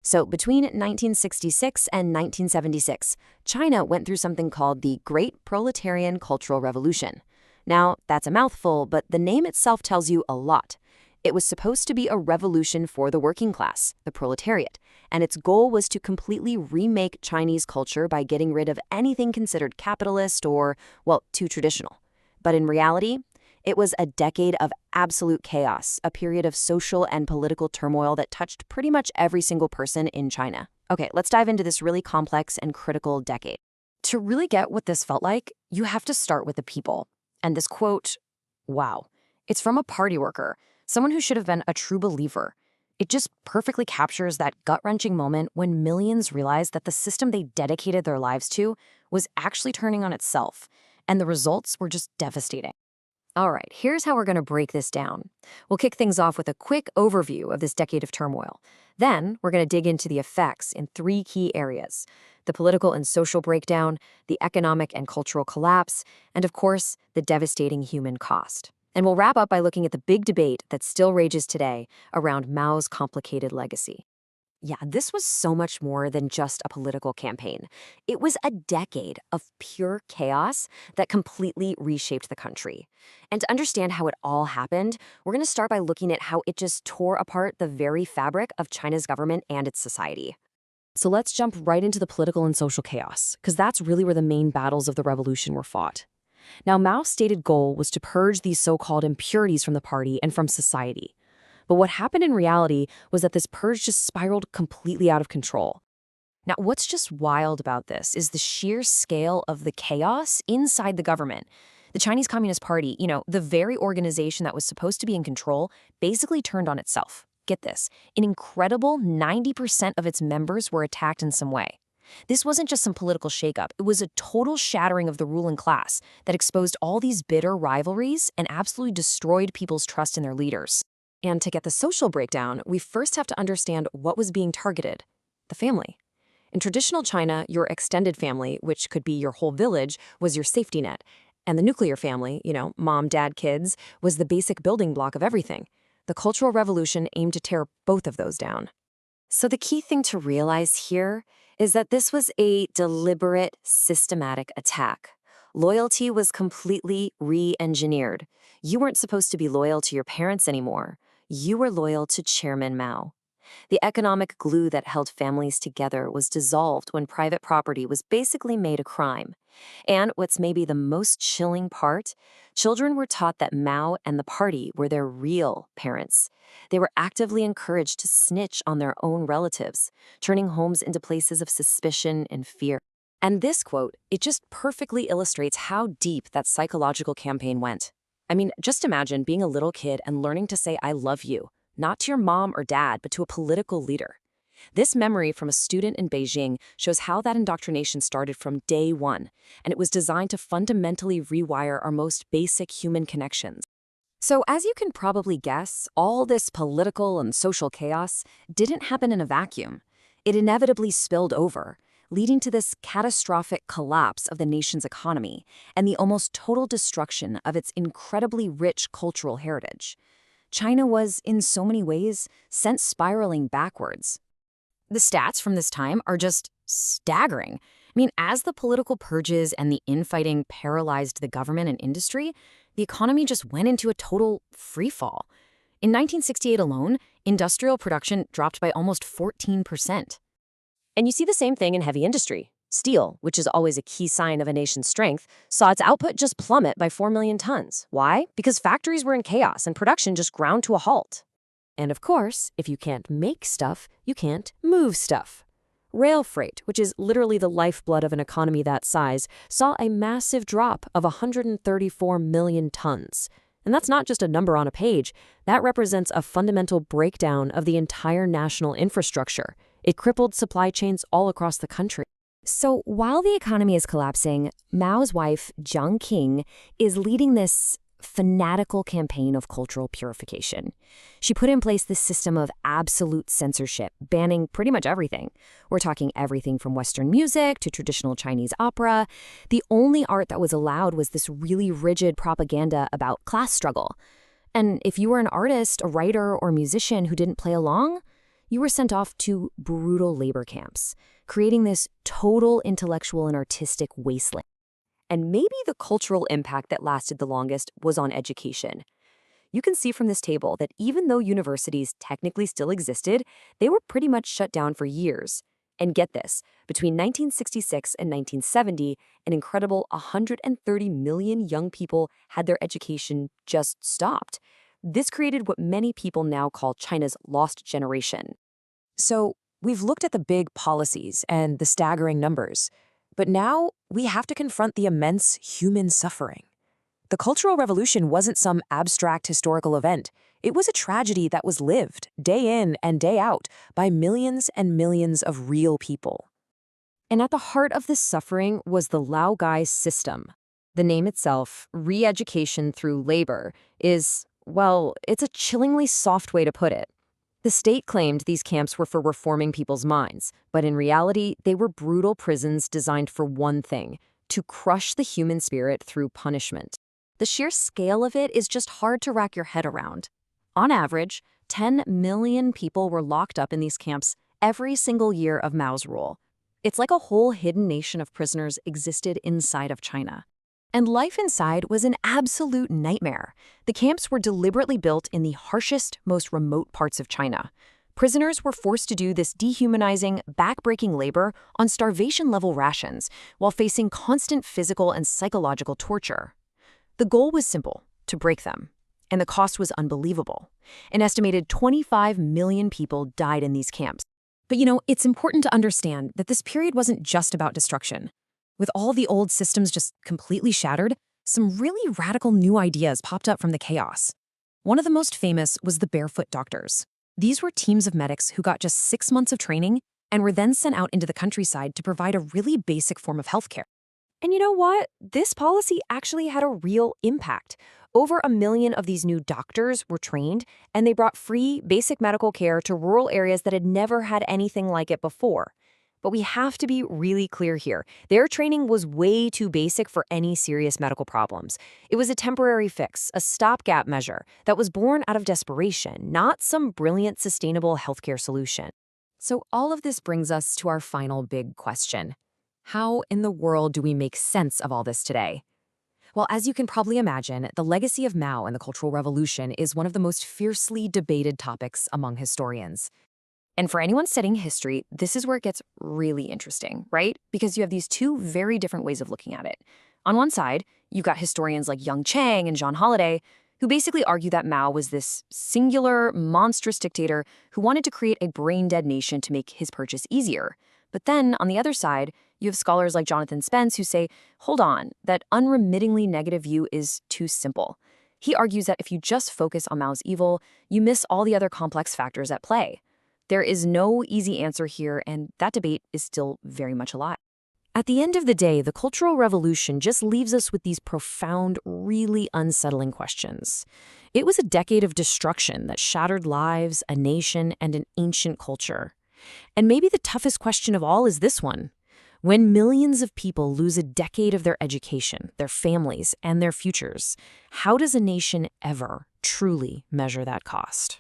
So between 1966 and 1976, China went through something called the Great Proletarian Cultural Revolution. Now, that's a mouthful, but the name itself tells you a lot. It was supposed to be a revolution for the working class, the proletariat, and its goal was to completely remake Chinese culture by getting rid of anything considered capitalist or, well, too traditional. But in reality, it was a decade of absolute chaos, a period of social and political turmoil that touched pretty much every single person in China. Okay, let's dive into this really complex and critical decade. To really get what this felt like, you have to start with the people. And this quote, wow, it's from a party worker, someone who should have been a true believer. It just perfectly captures that gut-wrenching moment when millions realized that the system they dedicated their lives to was actually turning on itself, and the results were just devastating. All right, here's how we're going to break this down. We'll kick things off with a quick overview of this decade of turmoil. Then, we're going to dig into the effects in three key areas: the political and social breakdown, the economic and cultural collapse, and of course, the devastating human cost. And we'll wrap up by looking at the big debate that still rages today around Mao's complicated legacy. Yeah, this was so much more than just a political campaign. It was a decade of pure chaos that completely reshaped the country. And to understand how it all happened, we're going to start by looking at how it just tore apart the very fabric of China's government and its society. So let's jump right into the political and social chaos, because that's really where the main battles of the revolution were fought. Now, Mao's stated goal was to purge these so-called impurities from the party and from society. But what happened in reality was that this purge just spiraled completely out of control. Now, what's just wild about this is the sheer scale of the chaos inside the government. The Chinese Communist Party, the very organization that was supposed to be in control, basically turned on itself. Get this, an incredible 90% of its members were attacked in some way. This wasn't just some political shakeup, it was a total shattering of the ruling class that exposed all these bitter rivalries and absolutely destroyed people's trust in their leaders. And to get the social breakdown, we first have to understand what was being targeted: the family. In traditional China, your extended family, which could be your whole village, was your safety net. And the nuclear family, mom, dad, kids, was the basic building block of everything. The Cultural Revolution aimed to tear both of those down. So the key thing to realize here is that this was a deliberate, systematic attack. Loyalty was completely re-engineered. You weren't supposed to be loyal to your parents anymore. You were loyal to Chairman Mao. The economic glue that held families together was dissolved when private property was basically made a crime. And what's maybe the most chilling part, children were taught that Mao and the party were their real parents. They were actively encouraged to snitch on their own relatives, turning homes into places of suspicion and fear. And this quote, it just perfectly illustrates how deep that psychological campaign went. I mean, just imagine being a little kid and learning to say "I love you," not to your mom or dad, but to a political leader. This memory from a student in Beijing shows how that indoctrination started from day one, and it was designed to fundamentally rewire our most basic human connections. So as you can probably guess, all this political and social chaos didn't happen in a vacuum. It inevitably spilled over, leading to this catastrophic collapse of the nation's economy and the almost total destruction of its incredibly rich cultural heritage. China was, in so many ways, sent spiraling backwards. The stats from this time are just staggering. I mean, as the political purges and the infighting paralyzed the government and industry, the economy just went into a total freefall. In 1968 alone, industrial production dropped by almost 14%. And you see the same thing in heavy industry. Steel, which is always a key sign of a nation's strength, saw its output just plummet by 4 million tons. Why? Because factories were in chaos and production just ground to a halt. And of course, if you can't make stuff, you can't move stuff. Rail freight, which is literally the lifeblood of an economy that size, saw a massive drop of 134 million tons. And that's not just a number on a page. That represents a fundamental breakdown of the entire national infrastructure. It crippled supply chains all across the country. So while the economy is collapsing, Mao's wife, Jiang Qing, is leading this fanatical campaign of cultural purification. She put in place this system of absolute censorship, banning pretty much everything. We're talking everything from Western music to traditional Chinese opera. The only art that was allowed was this really rigid propaganda about class struggle. And if you were an artist, a writer, or musician who didn't play along, You were sent off to brutal labor camps, creating this total intellectual and artistic wasteland. And maybe the cultural impact that lasted the longest was on education. You can see from this table that even though universities technically still existed, they were pretty much shut down for years. And get this, between 1966 and 1970, an incredible 130 million young people had their education just stopped. This created what many people now call China's lost generation. So, we've looked at the big policies and the staggering numbers, but now we have to confront the immense human suffering. The Cultural Revolution wasn't some abstract historical event. It was a tragedy that was lived, day in and day out, by millions and millions of real people. And at the heart of this suffering was the Laogai system. The name itself, re-education through labor, is, well, it's a chillingly soft way to put it. The state claimed these camps were for reforming people's minds, but in reality, they were brutal prisons designed for one thing: to crush the human spirit through punishment. The sheer scale of it is just hard to wrap your head around. On average, 10 million people were locked up in these camps every single year of Mao's rule. It's like a whole hidden nation of prisoners existed inside of China. And life inside was an absolute nightmare. The camps were deliberately built in the harshest, most remote parts of China. Prisoners were forced to do this dehumanizing, back-breaking labor on starvation-level rations while facing constant physical and psychological torture. The goal was simple: to break them. And the cost was unbelievable. An estimated 25 million people died in these camps. But it's important to understand that this period wasn't just about destruction. With all the old systems just completely shattered, some really radical new ideas popped up from the chaos. One of the most famous was the barefoot doctors. These were teams of medics who got just 6 months of training and were then sent out into the countryside to provide a really basic form of healthcare. And you know what? This policy actually had a real impact. Over 1 million of these new doctors were trained, and they brought free, basic medical care to rural areas that had never had anything like it before. But we have to be really clear here. Their training was way too basic for any serious medical problems. It was a temporary fix, a stopgap measure that was born out of desperation, not some brilliant, sustainable healthcare solution. So all of this brings us to our final big question. How in the world do we make sense of all this today? Well, as you can probably imagine, the legacy of Mao and the Cultural Revolution is one of the most fiercely debated topics among historians. And for anyone studying history, this is where it gets really interesting, right? Because you have these two very different ways of looking at it. On one side, you've got historians like Young Chang and John Holliday, who basically argue that Mao was this singular, monstrous dictator who wanted to create a brain-dead nation to make his purchase easier. But then, on the other side, you have scholars like Jonathan Spence who say, hold on, that unremittingly negative view is too simple. He argues that if you just focus on Mao's evil, you miss all the other complex factors at play. There is no easy answer here, and that debate is still very much alive. At the end of the day, the Cultural Revolution just leaves us with these profound, really unsettling questions. It was a decade of destruction that shattered lives, a nation, and an ancient culture. And maybe the toughest question of all is this one. When millions of people lose a decade of their education, their families, and their futures, how does a nation ever truly measure that cost?